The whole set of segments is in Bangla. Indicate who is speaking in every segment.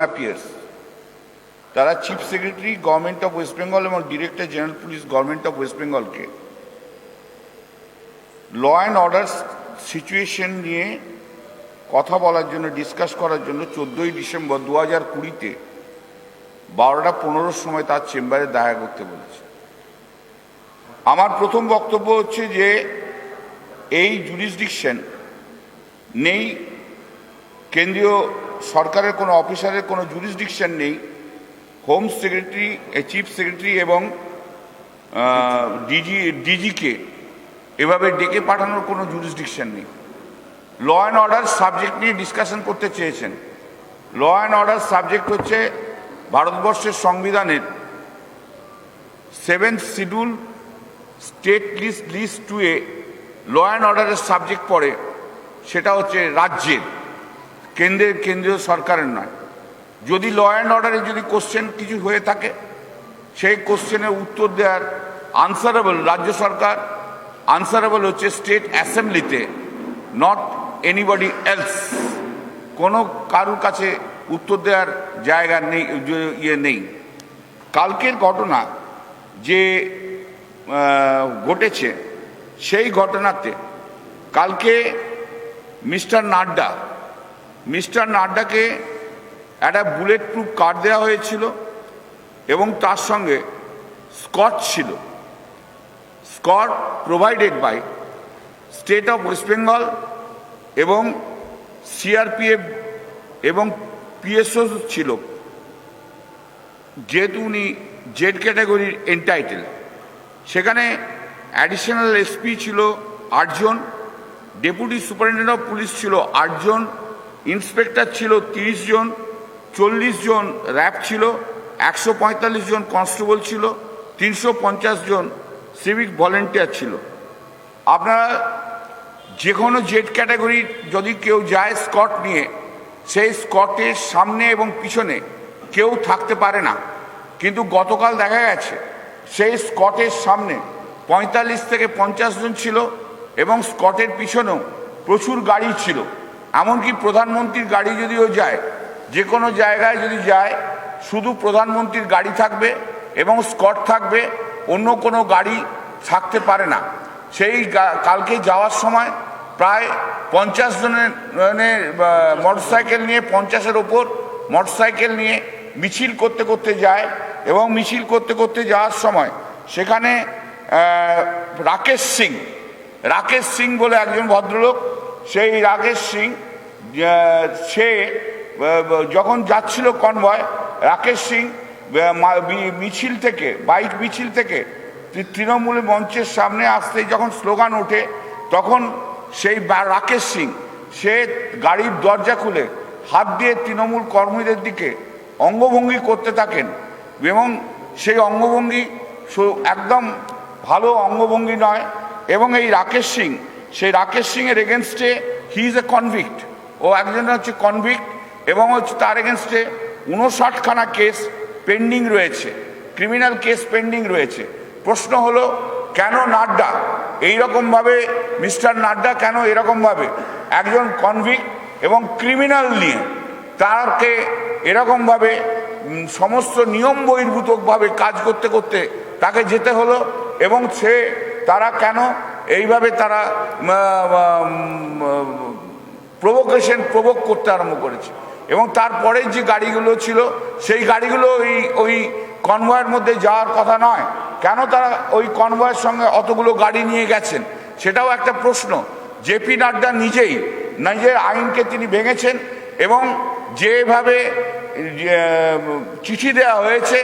Speaker 1: অ্যাপিয়ার্স তারা chief secretary government of West Bengal এবং director general police government of West বেঙ্গলকে ল অ্যান্ড অর্ডার সিচুয়েশন নিয়ে কথা বলার জন্য, ডিসকাস করার জন্য 14ই ডিসেম্বর 2020-তে 12:15 সময় তার চেম্বারে দেখা করতে বলেছে। আমার প্রথম বক্তব্য হচ্ছে যে এই জুরিসডিকশন নেই, কেন্দ্রীয় সরকারের কোনো অফিসারের কোনো জুরিসডিকশন নেই, হোম সেক্রেটারি, চিফ সেক্রেটারি এবং ডিজিকে এভাবে ডেকে পাঠানোর কোনো জুরিসডিকশন নেই। ল অ্যান্ড অর্ডার সাবজেক্ট নিয়ে ডিসকাশন করতে চেয়েছেন। ল অ্যান্ড অর্ডার সাবজেক্ট হচ্ছে ভারতবর্ষের সংবিধানের 7th শিডিউল স্টেট লিস্ট 2-এ ল অ্যান্ড অর্ডারের সাবজেক্ট পড়ে, সেটা হচ্ছে রাজ্যের, কেন্দ্রীয় সরকারের নয়। যদি ল অ্যান্ড অর্ডারে যদি কোশ্চেন কিছু হয়ে থাকে, সেই কোশ্চেনের উত্তর দেওয়ার আনসারেবল রাজ্য সরকার, আনসারেবল হচ্ছে স্টেট অ্যাসেম্বলিতে, নট এনিবডি এলস। কোনো কারুর কাছে উত্তর দেওয়ার জায়গা নেই, নেই। কালকের ঘটনা যে ঘটেছে, সেই ঘটনাতে কালকে মিস্টার নাড্ডাকে একটা বুলেট প্রুফ কার্ড দেওয়া হয়েছিল এবং তার সঙ্গে স্কট ছিল। Escort provided by state of West Bengal এবং সিআরপিএফ এবং পিএসও ছিল, যেহেতু উনি জেড ক্যাটাগরির এন্টাইটেল। সেখানে অ্যাডিশনাল এসপি ছিল 8 জন, ডেপুটি সুপারিনটেন্ডেন্ট অফ পুলিশ ছিল 8 জন, ইন্সপেক্টর ছিল 30 জন, 40 জন র্যাব ছিল, 145 জন কনস্টেবল ছিল, 350 জন সিভিক ভলেন্টিয়ার ছিল। আপনারা যে কোনো জেড ক্যাটাগরি যদি কেউ যায় স্কট নিয়ে, সেই স্কটের সামনে এবং পিছনে কেউ থাকতে পারে না। কিন্তু গতকাল দেখা গেছে সেই স্কটের সামনে 45 থেকে 50 জন ছিল এবং স্কটের পিছনেও প্রচুর গাড়ি ছিল। এমনকি প্রধানমন্ত্রীর গাড়ি যদিও যায়, যে কোনো জায়গায় যদি যায়, শুধু প্রধানমন্ত্রীর গাড়ি থাকবে এবং স্কট থাকবে, অন্য কোনো গাড়ি থাকতে পারে না। সেই কালকে যাওয়ার সময় প্রায় 50 জনের মোটরসাইকেল নিয়ে, 50-এর ওপর মোটরসাইকেল নিয়ে মিছিল করতে করতে যায় এবং মিছিল করতে করতে যাওয়ার সময় সেখানে রাকেশ সিং বলে একজন ভদ্রলোক, সেই রাকেশ সিং সে যখন যাচ্ছিল কনভয়, রাকেশ সিং মিছিল থেকে, বাইক মিছিল থেকে তৃণমূল মঞ্চের সামনে আসতেই যখন স্লোগান ওঠে, তখন সেই রাকেশ সিং সে গাড়ির দরজা খুলে হাত দিয়ে তৃণমূল কর্মীদের দিকে অঙ্গভঙ্গি করতে থাকেন এবং সেই অঙ্গভঙ্গি একদম ভালো অঙ্গভঙ্গি নয়। এবং এই রাকেশ সিংয়ের এগেনস্টে হি ইজ এ কনভিক্ট, ও একজন হচ্ছে কনভিক্ট এবং হচ্ছে তার এগেনস্টে 59খানা কেস পেন্ডিং রয়েছে, ক্রিমিনাল কেস পেন্ডিং রয়েছে। প্রশ্ন হলো, কেন নাড্ডা এইরকমভাবে, মিস্টার নাড্ডা কেন এরকমভাবে একজন কনভিক্ট এবং ক্রিমিনাল নিয়ে তাকে এরকমভাবে সমস্ত নিয়ম বহির্ভূতভাবে কাজ করতে করতে তাকে যেতে হলো, এবং তারা কেন এইভাবে তারা প্রভোগ করতে আরম্ভ করেছে। এবং তারপরে যে গাড়িগুলো ছিল, সেই গাড়িগুলো ওই কনভয়ের মধ্যে যাওয়ার কথা নয়। কেন তারা ওই কনভয়ের সঙ্গে অতগুলো গাড়ি নিয়ে গেছেন, সেটাও একটা প্রশ্ন। জেপি নাড্ডা নিজের আইনকে তিনি ভেঙেছেন এবং যেভাবে চিঠি দেওয়া হয়েছে,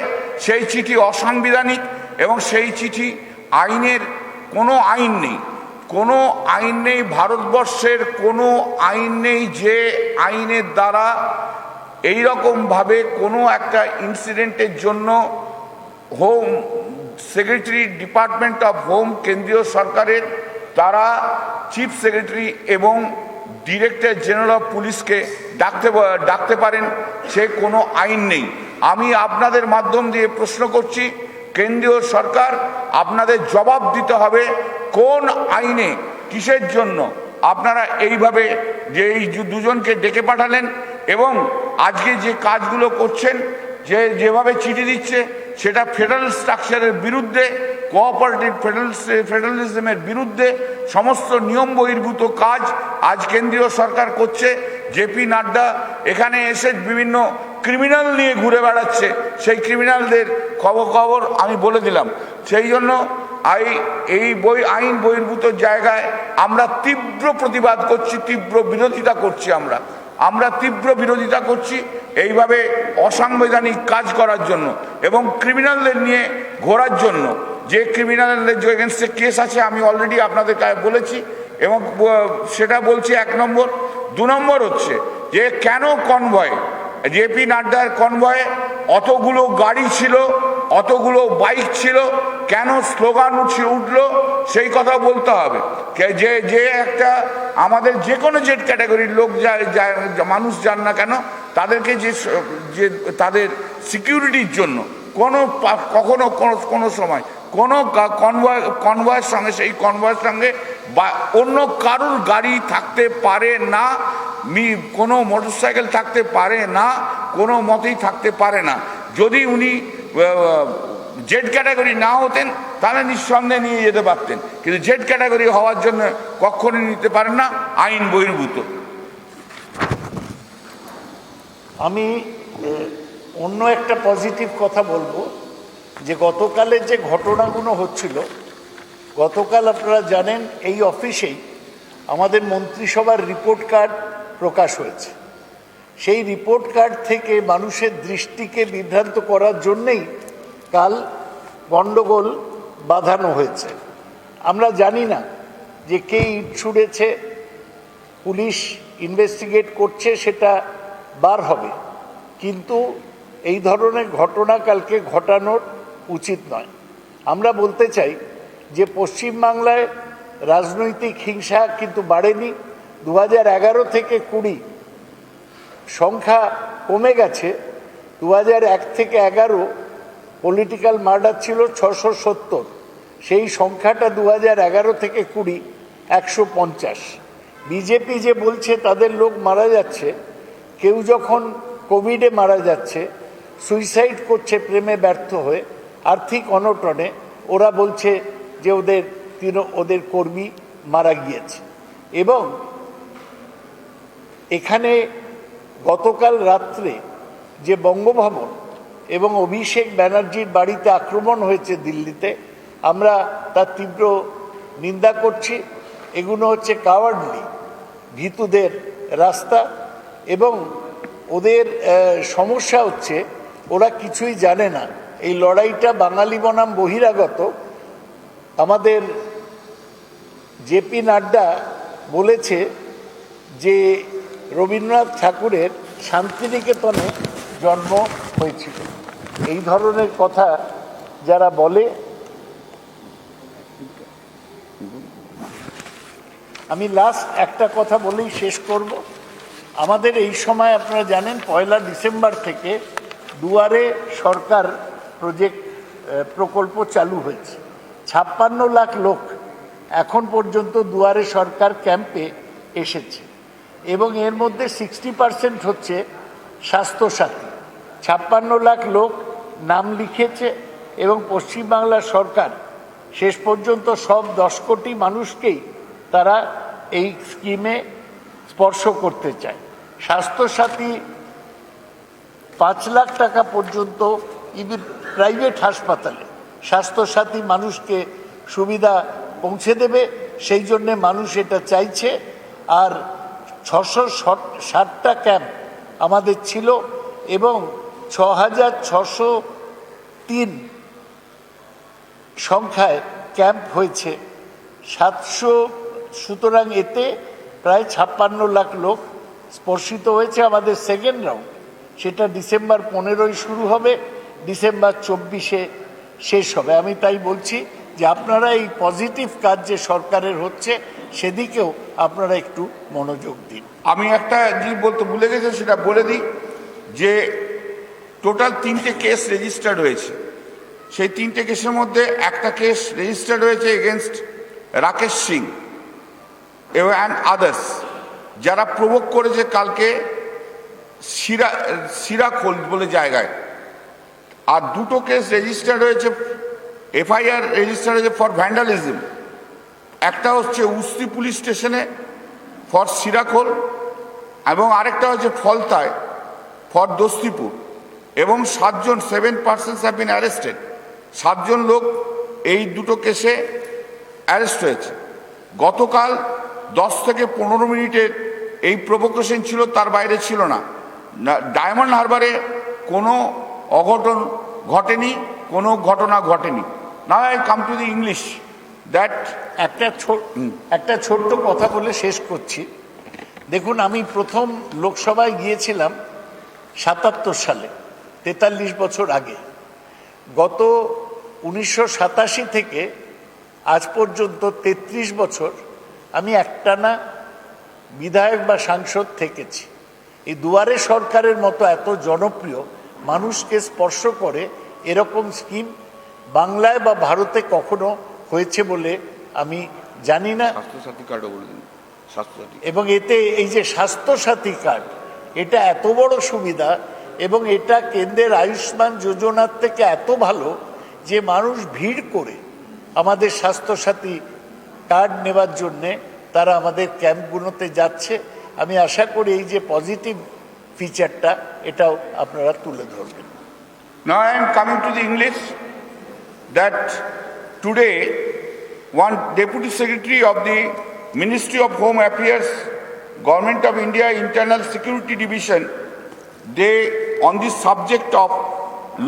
Speaker 1: সেই চিঠি অসাংবিধানিক এবং সেই চিঠি আইনের কোনো আইন নেই, ভারতবর্ষের কোনো আইন নেই যে আইনের দ্বারা এইরকমভাবে কোনো একটা ইনসিডেন্টের জন্য home secretary, department of home, কেন্দ্রীয় সরকারের, তারা চিফ সেক্রেটারি এবং ডিরেক্টর জেনারেল অফ পুলিশকে ডাকতে পারেন, সে কোনো আইন নেই। আমি আপনাদের মাধ্যম দিয়ে প্রশ্ন করছি, কেন্দ্রীয় সরকার, আপনাদের জবাব দিতে হবে কোন আইনে, কিসের জন্য আপনারা এইভাবে যে এই দুজনকে ডেকে পাঠালেন এবং আজকে যে কাজগুলো করছেন, যেভাবে চিঠি দিচ্ছে, সেটা ফেডারেল স্ট্রাকচারের বিরুদ্ধে, কোঅপারেটিভ ফেডারেলিজমের বিরুদ্ধে, সমস্ত নিয়ম বহির্ভূত কাজ আজ কেন্দ্রীয় সরকার করছে। জেপি নাড্ডা এখানে এসে বিভিন্ন ক্রিমিনাল নিয়ে ঘুরে বেড়াচ্ছে, সেই ক্রিমিনালদের খবর আমি বলে দিলাম। সেই জন্য এই আইন বহির্ভূত জায়গায় আমরা তীব্র প্রতিবাদ করছি, তীব্র বিরোধিতা করছি। আমরা তীব্র বিরোধিতা করছি এইভাবে অসাংবিধানিক কাজ করার জন্য এবং ক্রিমিনালদের নিয়ে ঘোরার জন্য। যে ক্রিমিনালদের যে এগেনস্টে কেস আছে আমি অলরেডি আপনাদের বলেছি, এবং সেটা বলছি 1 নম্বর। 2 নম্বর হচ্ছে যে কেন কনভয়, জেপি নাড্ডার কনভয়ে অতগুলো গাড়ি ছিল, অতগুলো বাইক ছিল, কেন স্লোগান উঠলো সেই কথা বলতে হবে। যে একটা আমাদের যে কোনো জেড ক্যাটাগরির লোক মানুষ যান না কেন, তাদেরকে যে তাদের সিকিউরিটির জন্য কখনো কোনো সময় কোনো কনভয়ের সঙ্গে, সেই কনভয়ের সঙ্গে বা অন্য কারুর গাড়ি থাকতে পারে না, কোনো মোটরসাইকেল থাকতে পারে না, কোনো মতেই থাকতে পারে না। যদি উনি জেড ক্যাটাগরি না হতেন তাহলে নিঃসন্দেহে নিয়ে যেতে পারতেন, কিন্তু জেড ক্যাটাগরি হওয়ার জন্য কখনই নিতে পারেন না, আইন বহির্ভূত।
Speaker 2: আমি অন্য একটা পজিটিভ কথা বলবো, যে গতকালের যে ঘটনাগুলো হচ্ছিল, গতকাল আপনারা জানেন এই অফিসেই আমাদের মন্ত্রিসভার রিপোর্ট কার্ড প্রকাশ হয়েছে। সেই রিপোর্ট কার্ড থেকে মানুষের দৃষ্টিকে বিভ্রান্ত করার জন্যেই কাল গণ্ডগোল বাঁধানো হয়েছে। আমরা জানি না যে কে ইট ছুঁড়েছে, পুলিশ ইনভেস্টিগেট করছে, সেটা বার হবে, কিন্তু এই ধরনের ঘটনা কালকে ঘটানোর উচিত নয়। আমরা বলতে চাই যে পশ্চিমবাংলায় রাজনৈতিক হিংসা কিন্তু বাড়েনি। 2011 থেকে 20 সংখ্যা কমে গেছে। 2001 থেকে 11 পলিটিক্যাল মার্ডার ছিল 670, সেই সংখ্যাটা 2011 থেকে 20 150। বিজেপি যে বলছে তাদের লোক মারা যাচ্ছে, কেউ যখন কোভিডে মারা যাচ্ছে, সুইসাইড করছে প্রেমে ব্যর্থ হয়ে, আর্থিক অনটনে, ওরা বলছে যে ওদের কর্মী মারা গিয়েছে। এবং এখানে গতকাল রাত্রে যে বঙ্গভবন এবং অভিষেক ব্যানার্জির বাড়িতে আক্রমণ হয়েছে দিল্লিতে, আমরা তার তীব্র নিন্দা করছি। এগুলো হচ্ছে কাওয়ার্ডলি, ভীতুদের রাস্তা, এবং ওদের সমস্যা হচ্ছে ওরা কিছুই জানে না। এই লড়াইটা বাঙালি বনাম বহিরাগত। আমাদের জেপি নাড্ডা বলেছে যে রবীন্দ্রনাথ ঠাকুরের শান্তিনিকেতনে জন্ম হয়েছিল। এই ধরনের কথা যারা বলে, আমি লাস্ট একটা কথা বলেই শেষ করব। আমাদের এই সময় আপনারা জানেন 1 ডিসেম্বর থেকে দুয়ারে সরকার প্রকল্প চালু হয়েছে। 56 লাখ লোক এখন পর্যন্ত দুয়ারে সরকার ক্যাম্পে এসেছে, এবং এর মধ্যে 60% হচ্ছে স্বাস্থ্যসাথী। 56 লাখ লোক নাম লিখেছে, এবং পশ্চিমবাংলার সরকার শেষ পর্যন্ত সব 10 কোটি মানুষকেই তারা এই স্কিমে স্পর্শ করতে চায়। স্বাস্থ্যসাথী 5 লাখ টাকা পর্যন্ত প্রাইভেট হাসপাতালে স্বাস্থ্যসাথী মানুষকে সুবিধা পৌঁছে দেবে, সেই জন্যে মানুষ এটা চাইছে। আর 660টা ক্যাম্প আমাদের ছিল, এবং 6603 সংখ্যায় ক্যাম্প হয়েছে 700। সুতরাং এতে প্রায় 56 লাখ লোক স্পর্শিত হয়েছে। আমাদের সেকেন্ড রাউন্ড, সেটা ডিসেম্বর 15 শুরু হবে, ডিসেম্বর 24 শেষ হবে। আমি তাই বলছি যে আপনারা এই পজিটিভ কাজ যে সরকারের হচ্ছে সেদিকেও আপনারা একটু মনোযোগ দিন।
Speaker 1: আমি একটা জিনিস বলতে ভুলে গেছি, সেটা বলে দিই যে টোটাল 3টে কেস রেজিস্টার্ড হয়েছে। সেই 3টে কেসের মধ্যে একটা কেস রেজিস্টার্ড হয়েছে against Rakesh Singh and others, যারা প্রভোগ করেছে কালকে সিরাখোল বলে জায়গায়। আর দুটো কেস রেজিস্টার্ড হয়েছে, এফআইআর রেজিস্টার্ড হয়েছে ফর ভ্যান্ডালিজম। একটা হচ্ছে উস্তি পুলিশ স্টেশনে ফর সিরাখোল, এবং আরেকটা হচ্ছে ফলতায় ফর দস্তিপুর। এবং 7 পার্সনস হ্যাভ বিন অ্যারেস্টেড। 7 লোক এই দুটো কেসে অ্যারেস্ট হয়েছে। গতকাল 10 থেকে 15 মিনিটের এই প্রভোকেশন ছিল, তার বাইরে ছিল না। ডায়মন্ড হারবারে কোনো অঘটন ঘটেনি, কোনো ঘটনা ঘটেনি। Now I come to the English that
Speaker 2: একটা ছোট্ট কথা বলে শেষ করছি। দেখুন, আমি প্রথম লোকসভায় গিয়েছিলাম 77 সালে, 43 বছর আগে। গত 1987 থেকে আজ পর্যন্ত 33 বছর আমি একটানা বিধায়ক বা সাংসদ থেকেছি। এই দুয়ারে সরকারের মতো এত জনপ্রিয়, মানুষকে স্পর্শ করে এরকম স্কিম বাংলায় বা ভারতে কখনো হয়েছে বলে আমি জানি না।
Speaker 1: স্বাস্থ্যসাথী কার্ডও বলে দিন, স্বাস্থ্যসাথী।
Speaker 2: এবং এতে এই যে স্বাস্থ্যসাথী কার্ড, এটা এত বড় সুবিধা, এবং এটা কেন্দ্রের আয়ুষ্মান যোজনার থেকে এত ভালো যে মানুষ ভিড় করে আমাদের স্বাস্থ্যসাথী কার্ড নেবার জন্যে তারা আমাদের ক্যাম্পগুলোতে যাচ্ছে। আমি আশা করি এই যে পজিটিভ ফিচারটা, এটাও আপনারা তুলে ধরবেন।
Speaker 1: Now I am coming to the English that today one Deputy Secretary of the Ministry of Home Affairs, Government of India Internal Security Division, they on the subject of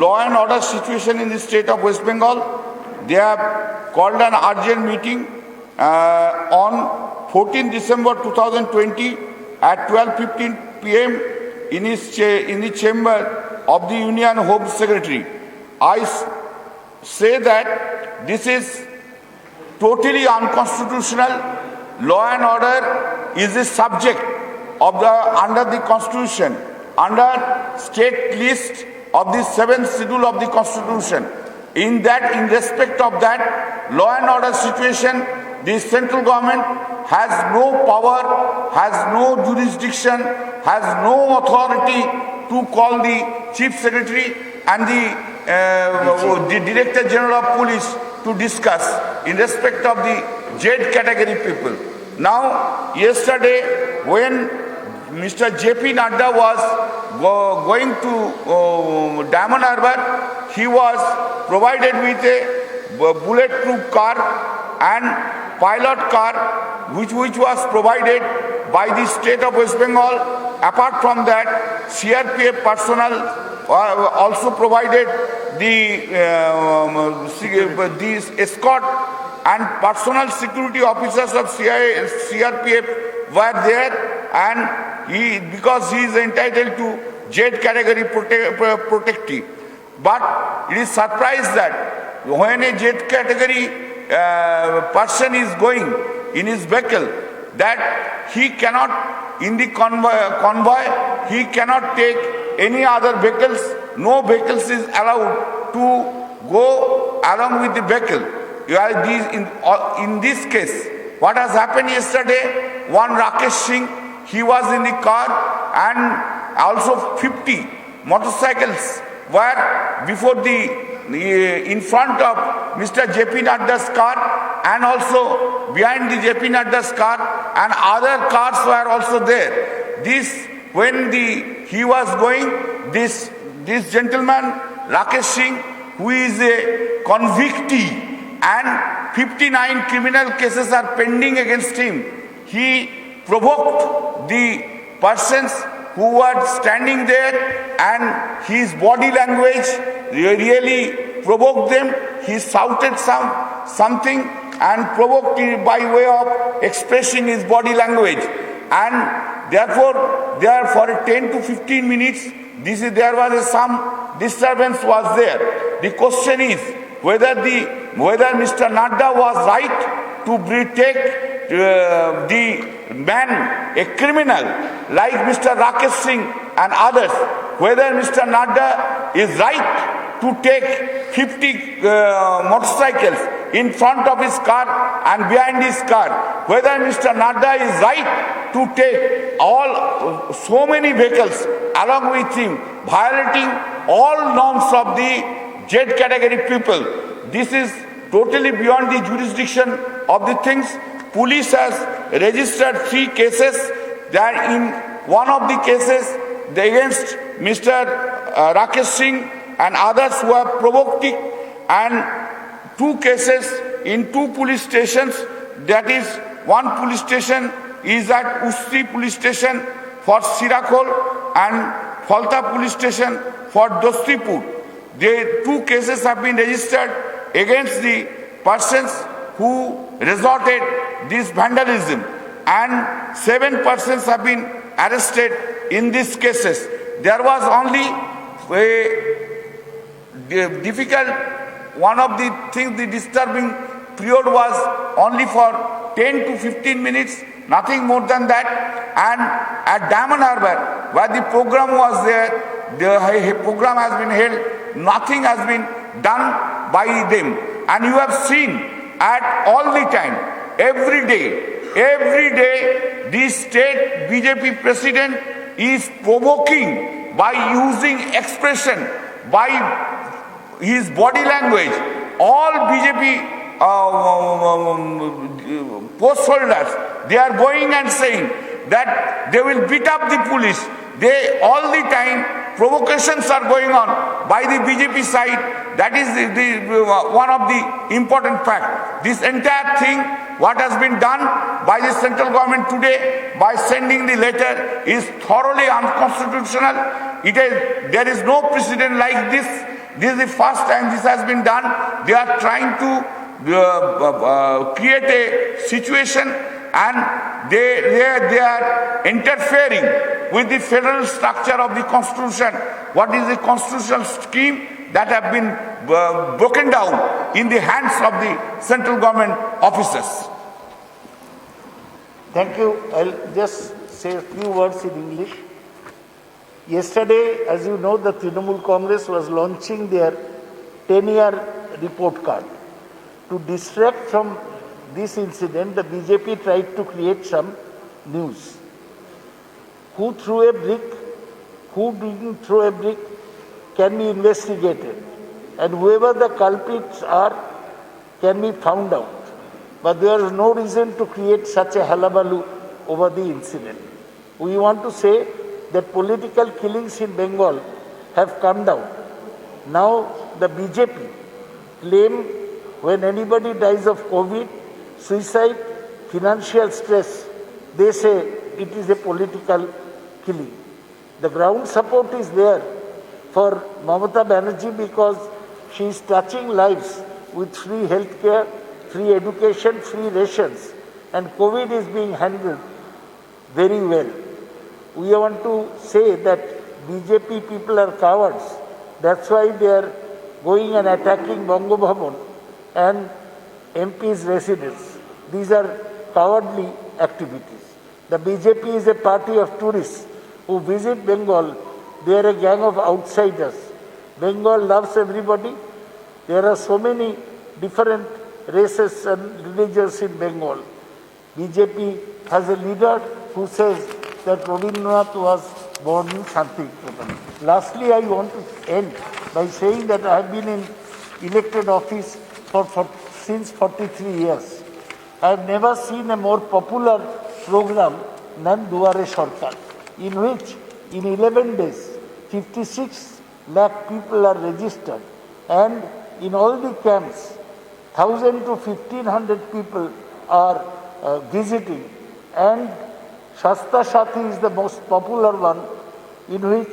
Speaker 1: law and order situation in the state of West Bengal, they have called an urgent meeting on 14 December 2020 at 12:15 p.m. in the chamber of the Union Home Secretary. I say that this is totally unconstitutional. Law and order is the subject of under the Constitution, under state list of the 7th schedule of the Constitution. In respect of that law and order situation, the central government has no power, has no jurisdiction, has no authority to call the Chief Secretary and the Director General of Police to discuss in respect of the Z category people. Now, yesterday when Mr. J.P. Nadda was going to Diamond Harbour, he was provided with a bulletproof car and pilot car which was provided by the state of West Bengal. Apart from that, CRPF personnel also provided the escort, and personal security officers of CRPF were there, and because he is entitled to Z category protective. But it is surprised that when a Z category person is going in his vehicle, that he cannot, in the convoy, he cannot take any other vehicles. No vehicles is allowed to go along with the vehicle. In this case, what has happened yesterday, one Rakesh Singh, he was in the car, and also 50 motorcycles were before in front of Mr. J.P. Nadda's car, and also behind the J.P. Nadda's car, and other cars were also there. When he was going, this gentleman, Rakesh Singh, who is a convictee, and 59 criminal cases are pending against him, he provoked the persons who were standing there, and his body language really provoked them. He shouted something and provoked by way of expressing his body language, and therefore there for 10 to 15 minutes there was some disturbance was there. The question is whether Mr. Nadda was right to take the man, a criminal like Mr. Rakesh Singh and others, whether Mr. Nadda is right to take 50 motorcycles in front of his car and behind his car. Whether Mr. Nadda is right to take so many vehicles along with him, violating all norms of the Z category people. This is totally beyond the jurisdiction of the things. Police has registered 3 cases. That in one of the cases against Mr. Rakesh Singh and others who have provoked it, and 2 cases in 2 police stations. That is, one police station is at Ustri police station for Sirakol and Falta police station for Dostipur. The 2 cases have been registered against the persons who resorted this vandalism, and 7 persons have been arrested in these cases. There was only a difficult, one of the things, the disturbing period was only for 10 to 15 minutes, nothing more than that. And at Diamond Harbour, where the program was there, the program has been held, nothing has been done by them. And you have seen at all the time, every day, the state BJP president is provoking by using expression, by his body language. All BJP post holders, they are going and saying that they will beat up the police. They all the time provocations are going on by the BJP side. That is one of the important facts. This entire thing, what has been done by the central government today by sending the letter, is thoroughly unconstitutional. There is no precedent like this. This is the first time this has been done. They are trying to create a situation, and they are interfering with the federal structure of the constitution. What is the constitutional scheme that have been broken down in the hands of the central government officers?
Speaker 2: Thank you. I'll just say a few words in English. Yesterday, as you know, the Trinamool Congress was launching their 10-year report card. To distract from this incident, the BJP tried to create some news. Who threw a brick, who didn't throw a brick can be investigated, and whoever the culprits are can be found out. But there is no reason to create such a hullabaloo over the incident. We want to say that political killings in Bengal have come down. Now the BJP claim when anybody dies of COVID, suicide, financial stress, they say it is a political killing. The ground support is there for Mamata Banerjee because she is touching lives with free health care, free education, free rations, and COVID is being handled very well. We want to say that BJP people are cowards. That's why they are going and attacking Bongo Bhavan and MP's residence. These are cowardly activities. The BJP is a party of tourists who visit Bengal. They are a gang of outsiders. Bengal loves everybody. There are so many different races and religions in Bengal. BJP has a leader who says that Rabindranath was born in Shantinikethan. Lastly, I want to end by saying that I have been in elected office since 43 years. I have never seen a more popular program than Duare Sarkar, in which in 11 days, 56 lakh people are registered, and in all the camps, 1,000 to 1,500 people are visiting, and Shasta Shati is the most popular one, in which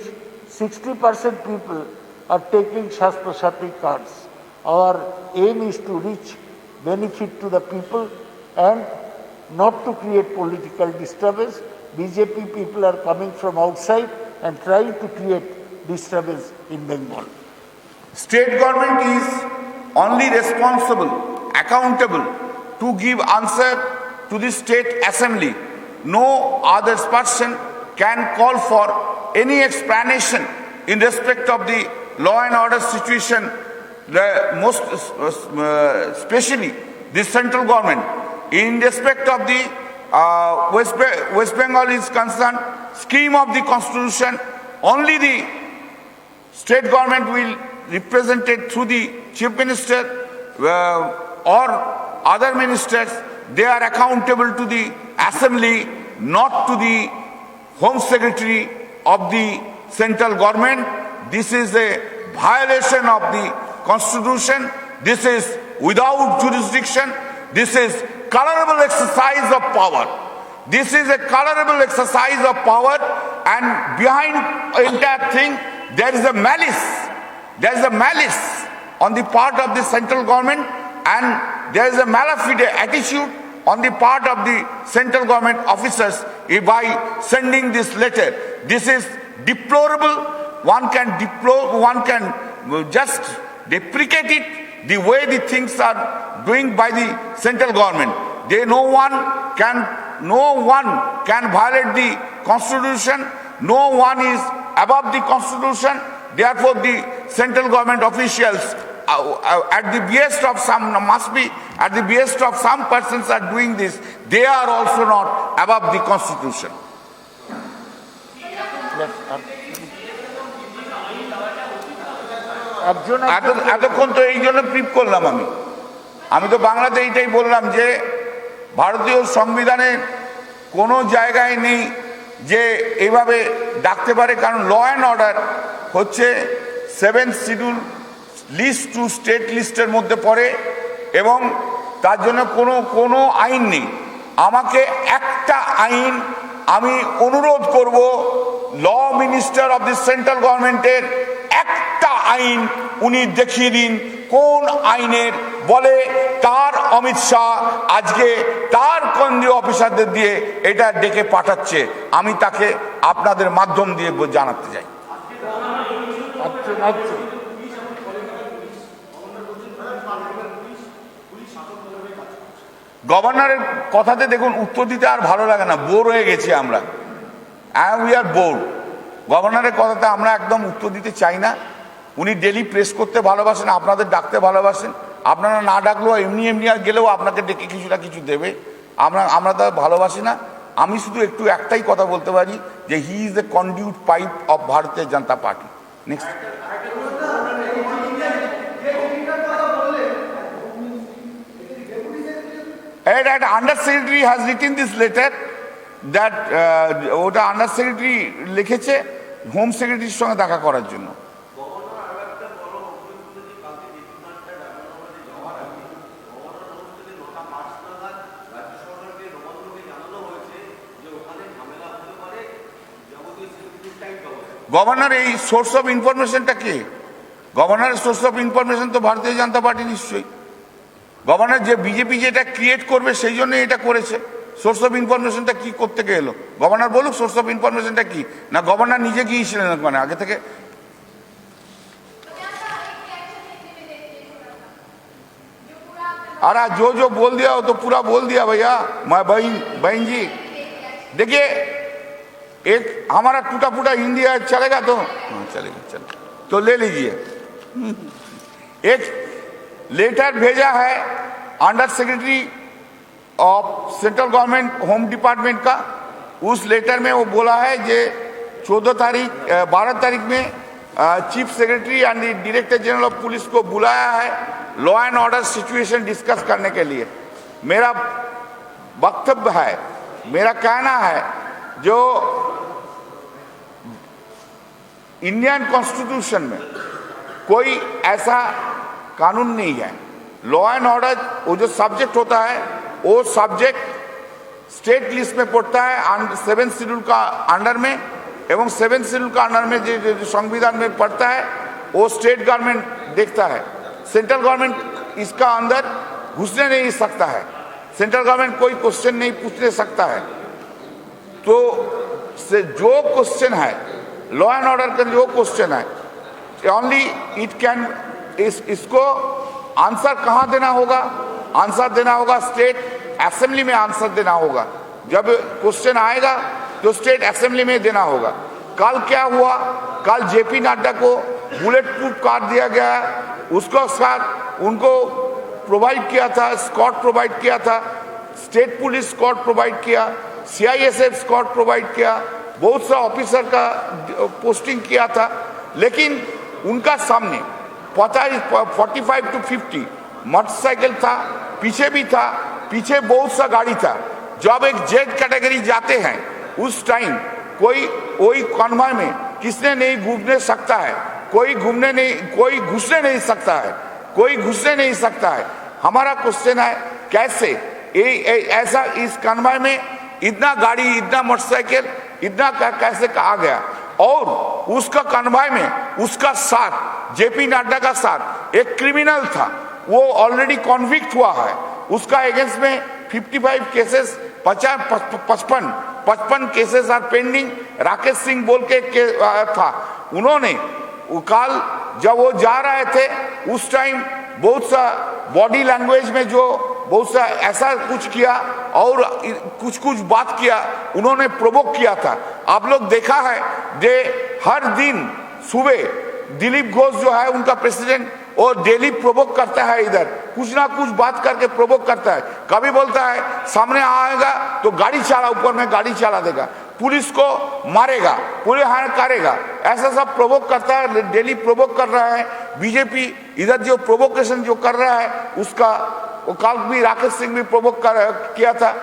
Speaker 2: 60% people are taking Shasta Shati cards. Our aim is to reach benefit to the people and not to create political disturbance. BJP people are coming from outside and trying to create disturbance in Bengal.
Speaker 1: State government is only responsible, accountable to give answer to the state assembly. No other person can call for any explanation in respect of the law and order situation, the most especially the central government, in respect of the West Bengal is concerned, scheme of the constitution, only the state government will represent it through the chief minister or other ministers. They are accountable to the assembly, not to the home secretary of the central government. This is a violation of the constitution. This is without jurisdiction. This is colorable exercise of power. This is a colorable exercise of power, and behind the entire thing there is a malice. There is a malice on the part of the central government, and there is a malafide attitude on the part of the central government officers by sending this letter. This is deplorable. One can just deprecate it, the way the things are doing by the central government. No one can violate the constitution. No one is above the constitution. Therefore, the central government officials at the behest of some persons are doing this. They are also not above the constitution. এতক্ষণ তো এই জন্য প্রিপ করলাম আমি তো বাংলাতে এইটাই বললাম যে ভারতীয় সংবিধানের কোনো জায়গায় নেই যে এইভাবে ডাকতে পারে, কারণ ল অ্যান্ড অর্ডার হচ্ছে 7th schedule list two state লিস্টের মধ্যে পড়ে, এবং তার জন্য কোনো আইন নেই। আমাকে একটা আইন আমি অনুরোধ করব, law minister of the central গভর্নমেন্টের একটা আইন উনি দেখিয়ে দিন কোন আইনের বলে তার অমিত শাহ আজকে তার কেন্দ্রীয় অফিসারদের দিয়ে এটা ডেকে পাঠাচ্ছে। আমি তাকে আপনাদের মাধ্যম দিয়ে জানাতে চাই। গভর্নরের কথাতে দেখুন উত্তর দিতে আর ভালো লাগে না, বোর হয়ে গেছি আমরা। We are bore. গভর্নরের কথাতে আমরা একদম উত্তর দিতে চাই না। উনি ডেলি প্রেস করতে ভালোবাসেন, আপনাদের ডাকতে ভালোবাসেন। আপনারা না ডাকলেও এমনি গেলেও আপনাকে ডেকে কিছু না কিছু দেবে। আমরা তা ভালোবাসি না। আমি শুধু একটাই কথা বলতে পারি যে he is the conduit pipe of Bharatiya Janata Party. Next. একটা under secretary has written this letter that ওটা আন্ডার সেক্রেটারি লিখেছে হোম সেক্রেটারির সঙ্গে দেখা করার জন্য। গভর্নর এই সোর্স অফ ইনফরমেশনটা কি? গভর্নরের সোর্স অফ ইনফরমেশন তো ভারতীয় জনতা পার্টি নিশ্চয়ই। গভর্নর যে বিজেপি যেটা ক্রিয়েট করবে সেই জন্য এটা করেছে। সোর্স অফ ইনফরমেশনটা কি করতে গেলো? গভর্নর বলুক সোর্স অফ ইনফরমেশনটা কি। না গভর্নর নিজে গিয়েছিলেন ওখানে আগে থেকে? अरे जो बोल दिया वो तो पूरा बोल दिया भैया। मैं बहन जी देखिए, एक हमारा टूटा फूटा हिंदी है, चलेगा तो चलेगा तो ले लीजिए। एक लेटर भेजा है under secretary of central government home department का। उस लेटर में वो बोला है कि 12 तारीख में chief secretary and director general of police को बुलाया है law and order situation discuss करने के लिए। मेरा वक्तव्य है, मेरा कहना है, जो इंडियन कॉन्स्टिट्यूशन में कोई ऐसा कानून नहीं है। लॉ एंड ऑर्डर वो जो सब्जेक्ट होता है वो सब्जेक्ट स्टेट लिस्ट में पड़ता है 7th शेड्यूल का अंडर में, एवं 7th शेड्यूल का अंडर में जो संविधान में पड़ता है वो स्टेट गवर्नमेंट देखता है। सेंट्रल गवर्नमेंट इसका अंदर घुसने नहीं सकता है। सेंट्रल गवर्नमेंट कोई क्वेश्चन नहीं पूछने सकता है। तो जो क्वेश्चन है लॉ एंड ऑर्डर का जो क्वेश्चन है ओनली इट कैन इसको आंसर कहाँ देना होगा? आंसर देना होगा स्टेट असेंबली में आंसर देना होगा। जब क्वेश्चन आएगा तो स्टेट असेंबली में देना होगा। कल क्या हुआ? कल जेपी नड्डा को बुलेट प्रूफ कार दिया गया, उसको साथ उनको प्रोवाइड किया था, स्कॉट प्रोवाइड किया था, स्टेट पुलिस स्कॉट प्रोवाइड किया, CISF स्कॉट प्रोवाइड किया, बहुत सा ऑफिसर का पोस्टिंग किया था। लेकिन उनका सामने 45 to 50 मोटरसाइकिल था, पीछे भी था, पीछे बहुत सा गाड़ी था। जब एक जेड कैटेगरी जाते हैं उस टाइम कोई कॉन्वॉय में किसने नहीं घूमने सकता है, कोई घुसने नहीं सकता है, कोई घुसने नहीं सकता है। हमारा क्वेश्चन है कैसे ऐसा इस कॉन्वॉय में इतना गाड़ी, इतना मोटरसाइकिल, इतना कैसे आ गया। और उसका कॉन्वॉय में उसका साथ जेपी नड्डा का साथ एक क्रिमिनल था, वो ऑलरेडी कॉन्विक्ट हुआ है, उसका अगेंस्ट में 55 cases 55 cases are pending. Rakesh Singh बोल के था, उन्होंने कल जब वो जा रहे थे उस टाइम बहुत सा बॉडी लैंग्वेज में जो बहुत सा ऐसा कुछ किया और कुछ बात किया, उन्होंने प्रोवोक किया था। आप लोग देखा है जे हर दिन सुबह दिलीप घोष जो है उनका प्रेसिडेंट, वो डेली प्रोवोक करता है, इधर कुछ ना कुछ बात करके प्रोवोक करता है। कभी बोलता है सामने आएगा तो गाड़ी चला, ऊपर में गाड़ी चला देगा, पुलिस को मारेगा, पुलिस हायर करेगा, ऐसा सब प्रोवोक करता है, डेली प्रोवोक कर रहा है। बीजेपी इधर जो प्रोवोकेशन जो कर रहा है उसका वो कल भी राकेश सिंह भी प्रोवोक किया था।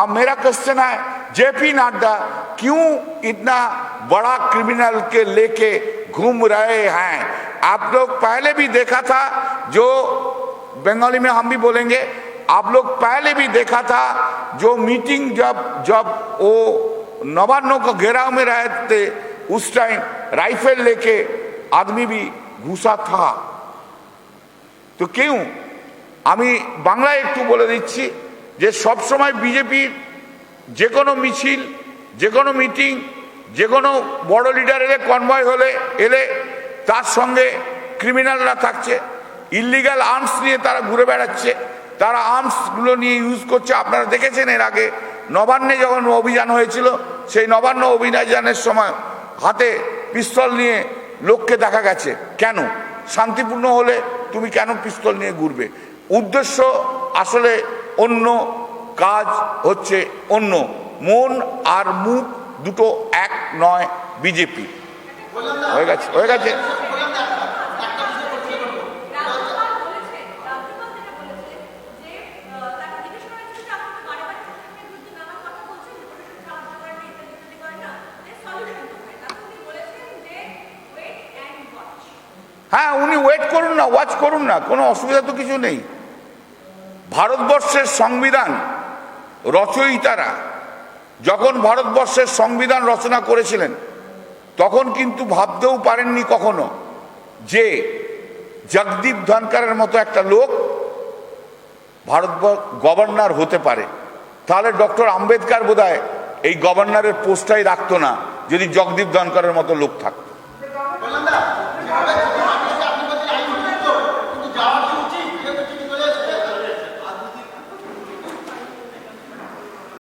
Speaker 1: मेरा क्वेश्चन है जेपी नड्डा क्यों इतना बड़ा क्रिमिनल के लेके घूम रहे हैं? आप लोग पहले भी देखा था, जो बंगाली में हम भी बोलेंगे, आप लोग पहले भी देखा था जो मीटिंग जब वो नवान्नों का घेराव में रहे थे उस टाइम राइफल लेके आदमी भी घुसा था। तो क्यों? আমি বাংলায় একটু বলে দিচ্ছি যে সব সময় বিজেপির যে কোনো মিছিল, যে কোনো মিটিং, যে কোনো বড় লিডারের কনভয় এলে তার সঙ্গে ক্রিমিনালরা থাকছে, ইল্লিগাল আর্মস নিয়ে তারা ঘুরে বেড়াচ্ছে, তারা আর্মসগুলো নিয়ে ইউজ করছে। আপনারা দেখেছেন এর আগে নবান্নে যখন অভিযান হয়েছিল, সেই নবান্ন অভিযানের সময় হাতে পিস্তল নিয়ে লোককে দেখা গেছে। কেন? শান্তিপূর্ণ হলে তুমি কেন পিস্তল নিয়ে ঘুরবে? উদ্দেশ্য আসলে অন্য, কাজ হচ্ছে অন্য। মন আর মুখ দুটো এক নয় বিজেপি। হয়ে গেছে। হ্যাঁ, উনি ওয়েট করুন না, ওয়াচ করুন না, কোনো অসুবিধা তো কিছু নেই। ভারতবর্ষের সংবিধান রচয়িতারা যখন ভারতবর্ষের সংবিধান রচনা করেছিলেন তখন কিন্তু ভাবতেও পারেননি কখনো যে জগদীপ ধনকরের মতো একটা লোক ভারতবর্ষ গভর্নর হতে পারে। তাহলে ডক্টর আম্বেদকর বোধহয় এই গভর্নরের পোস্টটাই রাখতো না যদি জগদীপ ধনকরের মতো লোক থাকতো।